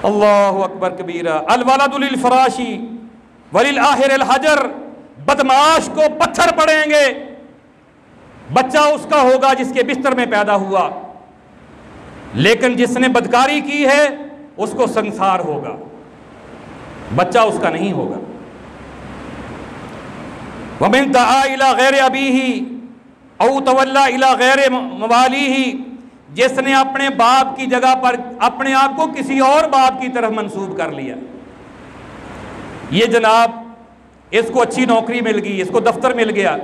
Speaker 2: अल्लाहु अकबर कबीरा। अल वलदु लिल फराशी वलिल आहिर अल हजर। बदमाश को पत्थर पड़ेंगे, बच्चा उसका होगा जिसके बिस्तर में पैदा हुआ, लेकिन जिसने बदकारी की है उसको संसार होगा, बच्चा उसका नहीं होगा। वमिन दआ इला गैर अबीही औ तवल्ला इला गैर मवालीही। जिसने अपने बाप की जगह पर अपने आप को किसी और बाप की तरफ मंसूब कर लिया, ये जनाब इसको अच्छी नौकरी मिल गई, इसको दफ्तर मिल गया,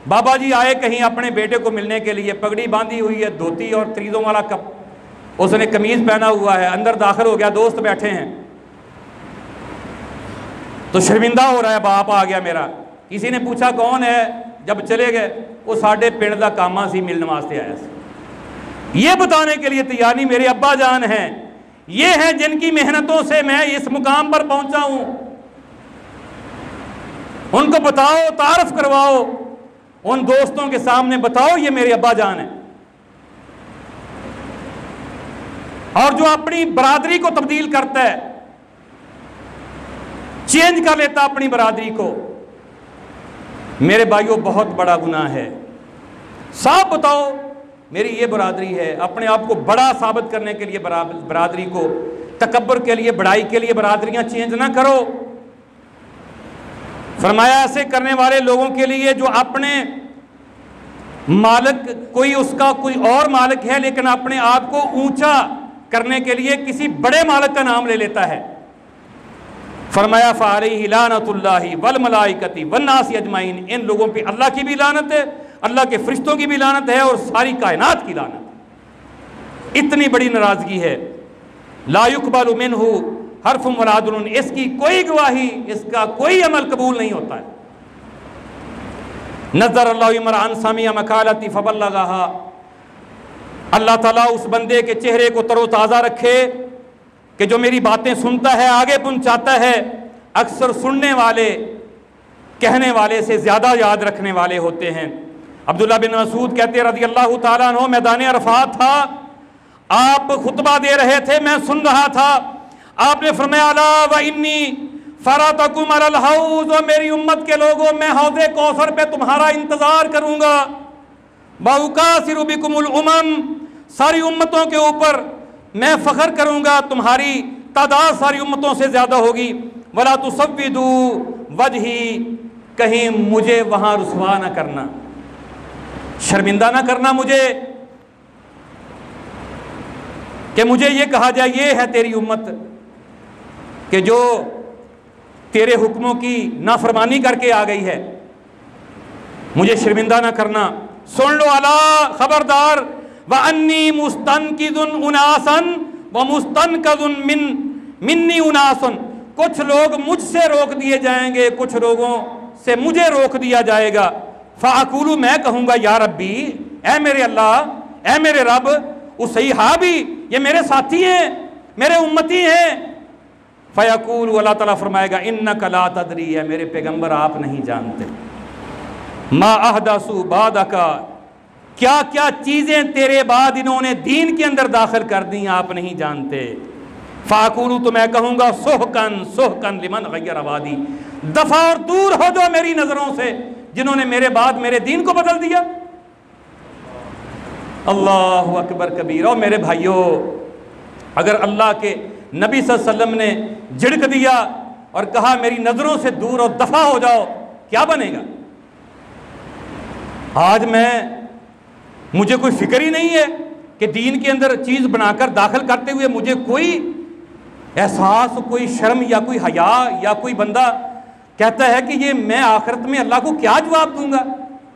Speaker 2: बाबा जी आए कहीं अपने बेटे को मिलने के लिए, पगड़ी बांधी हुई है, धोती और त्रीजों वाला कप, उसने कमीज पहना हुआ है, अंदर दाखिल हो गया, दोस्त बैठे हैं, तो शर्मिंदा हो रहा है, बाप आ गया मेरा। किसी ने पूछा कौन है, जब चले गए, वो साढ़े पिंड का कामा सी, मिलने वास्ते आया सी। ये बताने के लिए तैयार नहीं, मेरे अब्बा जान हैं, ये हैं जिनकी मेहनतों से मैं इस मुकाम पर पहुंचा हूं, उनको बताओ, तारफ करवाओ, उन दोस्तों के सामने बताओ ये मेरे अब्बा जान है। और जो अपनी बरादरी को तब्दील करता है, चेंज कर लेता अपनी बरादरी को, मेरे भाइयों बहुत बड़ा गुनाह है। साफ बताओ मेरी ये बरादरी है। अपने आप को बड़ा साबित करने के लिए बरादरी को, तकब्बुर के लिए, बड़ाई के लिए बरादरियां चेंज ना करो। फरमाया ऐसे करने वाले लोगों के लिए जो अपने मालिक, कोई उसका कोई और मालिक है, लेकिन अपने आप को ऊंचा करने के लिए किसी बड़े मालिक का नाम ले लेता है। फरमाया फ़अलैहि लानतुल्लाहि वल मलाइकति वन्नासि अजमाइन। इन लोगों पे अल्लाह की भी लानत है, अल्लाह के फरिश्तों की भी लानत है, और सारी कायनात की लानत है। इतनी बड़ी नाराजगी है। ला युक़बलु मिन्हु हर्फ़ुम वला अदलुन। इसकी कोई गवाही, इसका कोई अमल कबूल नहीं होता है। नज़र अल्लाहु इमरान समिया मकालती फबल्लगहा। अल्लाह ताला उस बंदे के चेहरे को तरोताज़ा रखे कि जो मेरी बातें सुनता है, आगे पहुंचाता है। अक्सर सुनने वाले कहने वाले से ज़्यादा याद रखने वाले होते हैं। अब्दुल्लाह बिन मसूद कहते रज़ी अल्लाह ताला अन्हु, मैदान अरफात था, आप खुतबा दे रहे थे, मैं सुन रहा था, आपने फरमाया अला व इन्नी फरातकुम अलल हौज़, और मेरी उम्मत के लोगों, मैं हौज़े कौसर पे तुम्हारा इंतज़ार करूँगा। बउकासिरु बिकुमुल उमम, सारी उम्मतों के ऊपर मैं फ़ख्र करूँगा, तुम्हारी तादाद सारी उम्मतों से ज़्यादा होगी। वला तुसव्विदू वजही, कहीं मुझे वहां रुसवा ना करना, शर्मिंदा ना करना मुझे, कि मुझे ये कहा जाए ये है तेरी उम्मत कि जो तेरे हुक्मों की नाफरमानी करके आ गई है, मुझे शर्मिंदा ना करना। सुन लो अला, खबरदार, व अन्नी मुस्तनकिदुन उनासन व मुस्तनकदुन मिन्नी उनासन, कुछ लोग मुझसे रोक दिए जाएंगे, कुछ लोगों से मुझे रोक दिया जाएगा। फ़अक़ूलु, मैं कहूँगा या रब्बी, ऐ मेरे अल्लाह, ऐ मेरे रब, उसैहाबी, ये मेरे साथी हैं, मेरे उम्मती हैं। फ़यक़ूलु, अल्लाह ताला फरमाएगा, इन्नका ला तदरी, है मेरे पैगम्बर आप नहीं जानते, मा अहदसु बादका, क्या क्या चीज़ें तेरे बाद इन्होंने दीन के अंदर दाखिल कर दी आप नहीं जानते। फ़अक़ूलु, तो मैं कहूँगा, सुहकन सुहकन लिमन गय्यर वादी, दफ़ा और दूर हो जाओ मेरी नज़रों से जिन्होंने मेरे बाद मेरे दीन को बदल दिया। अल्लाहु अकबर कबीर। और मेरे भाइयों, अगर अल्लाह के नबी सल्लल्लाहु अलैहि वसल्लम ने झिड़क दिया और कहा मेरी नज़रों से दूर और दफ़ा हो जाओ, क्या बनेगा? आज मुझे कोई फिक्र ही नहीं है कि दीन के अंदर चीज़ बनाकर दाखिल करते हुए मुझे कोई एहसास, कोई शर्म या कोई हया, या कोई बंदा कहता है कि ये मैं आखिरत में अल्लाह को क्या जवाब दूंगा।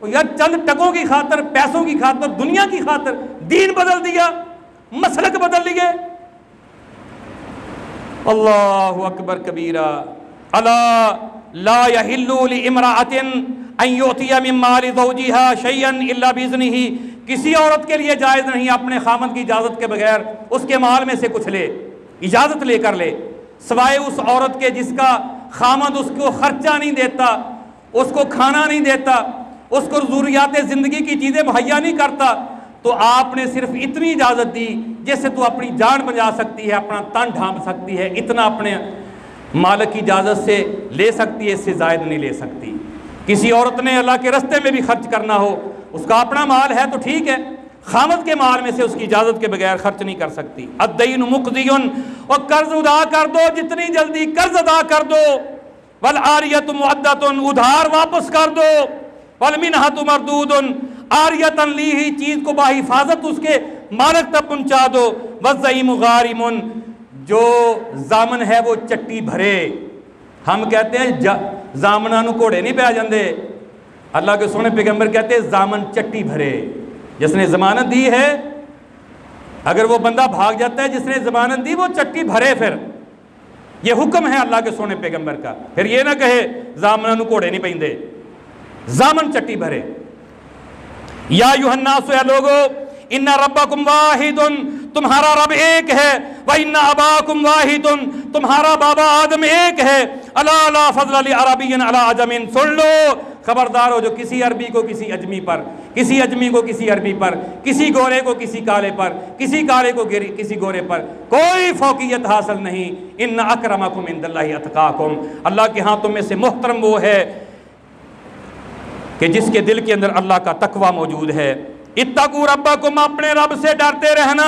Speaker 2: और यार चंद टकों की खातर, पैसों की खातर, दुनिया की खातर दीन बदल दिया, मसलक बदल लिए। अल्लाहु अकबर कबीरा। अला ला यहिल्लु लिइम्राअतिन अन युतिया मिन मालि ज़ौजिहा शैअन इल्ला बिइज़्निही, किसी औरत के लिए जायज़ नहीं अपने खामद की इजाज़त के बगैर उसके माल में से कुछ ले, इजाज़त लेकर ले, सिवाय उस औरत के जिसका खामद उसको खर्चा नहीं देता, उसको खाना नहीं देता, उसको ज़रूरियात ज़िंदगी की चीज़ें मुहैया नहीं करता। तो आपने सिर्फ इतनी इजाज़त दी जैसे तू अपनी जान बचा सकती है, अपना तन ढांप सकती है, इतना अपने मालिक की इजाज़त से ले सकती है, इससे ज़ायद नहीं ले सकती। किसी औरत ने अल्लाह के रस्ते में भी खर्च करना हो, उसका अपना माल है तो ठीक है, खामद के माल में से उसकी इजाज़त के बगैर खर्च नहीं कर सकती। अद्दैन मुक़दियुन, और कर्ज अदा कर दो, जितनी जल्दी कर्ज अदा कर दो। वल आरियतु मुअद्दतुन, उधार वापस कर दो। वल मिन्हतु मरदूदुन, आरियतन ली ही चीज़ को बाहिफाजत उसके मालिक तक पहुँचा दो। वज़्ज़ईमु गारिमुन, जो जामन है वो चट्टी भरे। हम कहते हैं जामना नू घोड़े नहीं पै जाते, अल्लाह के सोने पैगंबर कहते हैं जामन चट्टी भरे। जिसने जमानत दी है, अगर वो बंदा भाग जाता है जिसने जमानत दी, वो चट्टी भरे। फिर ये हुक्म है अल्लाह के सोने पैगंबर का। फिर ये ना कहे जामना नू घोड़े नहीं पैंदे, जामन चट्टी भरे। या युहन्नासु, या लोगो, इन्ना रब्बकुम वाहिदुन, तुम्हारा रब एक है। व इन्ना अबाकुम वाहिदुन, तुम्हारा बाबा आदम एक है। अला ला फज़्ल लि अरबिय्यिन अला अजमिन, सुन लो, खबरदार हो जो किसी अरबी को किसी अजमी पर, किसी अजमी को किसी अरबी पर, किसी गोरे को किसी काले पर, किसी काले को किसी गोरे पर कोई फौकियत हासिल नहीं। इन्ना अक्रमकुम इंदल्लाहि अतकाकुम, अल्लाह के यहाँ तुम में से मुहतरम वो है कि जिसके दिल के अंदर अल्लाह का तकवा मौजूद है। इत्तकू रब्बकुम, अपने रब से डरते रहना।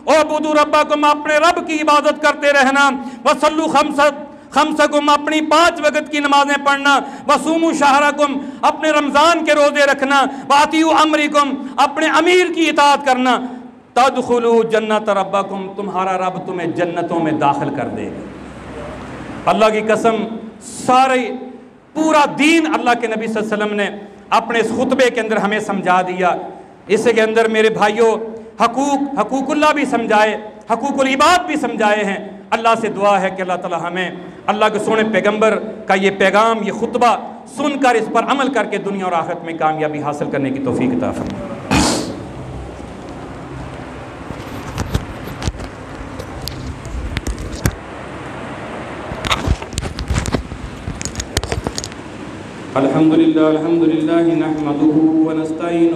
Speaker 2: उअबुदू रब्बकुम, अपने रब की इबादत करते रहना। वसल्लु खम्सकुम, अपनी 5 वक्त की नमाजें पढ़ना। वसूमु शहरकुम, अपने रमज़ान के रोज़े रखना। वातियु अमरिकुम, अपने अमीर की इताअत करना। तदखुलू जन्नत रब्बकुम, तुम्हारा रब तुम्हें जन्नतों में दाखिल कर देगा। अल्लाह की कसम, सारे पूरा दीन अल्लाह के नबी सल्लल्लाहु अलैहि वसल्लम ने अपने इस खुतबे के अंदर हमें समझा दिया। इसके अंदर मेरे भाइयों हकूकुल्लाह भी समझाए, हकूकुल इबाद भी समझाए हैं। अल्लाह से दुआ है कि अल्लाह ताला हमें अल्लाह के सोने पैगंबर का ये पैगाम, ये खुतबा सुनकर इस पर अमल करके दुनिया और आखिरत में कामयाबी हासिल करने की तौफीक अता फरमाए। अल्हम्दुलिल्लाह नहमदुहु व नस्तईन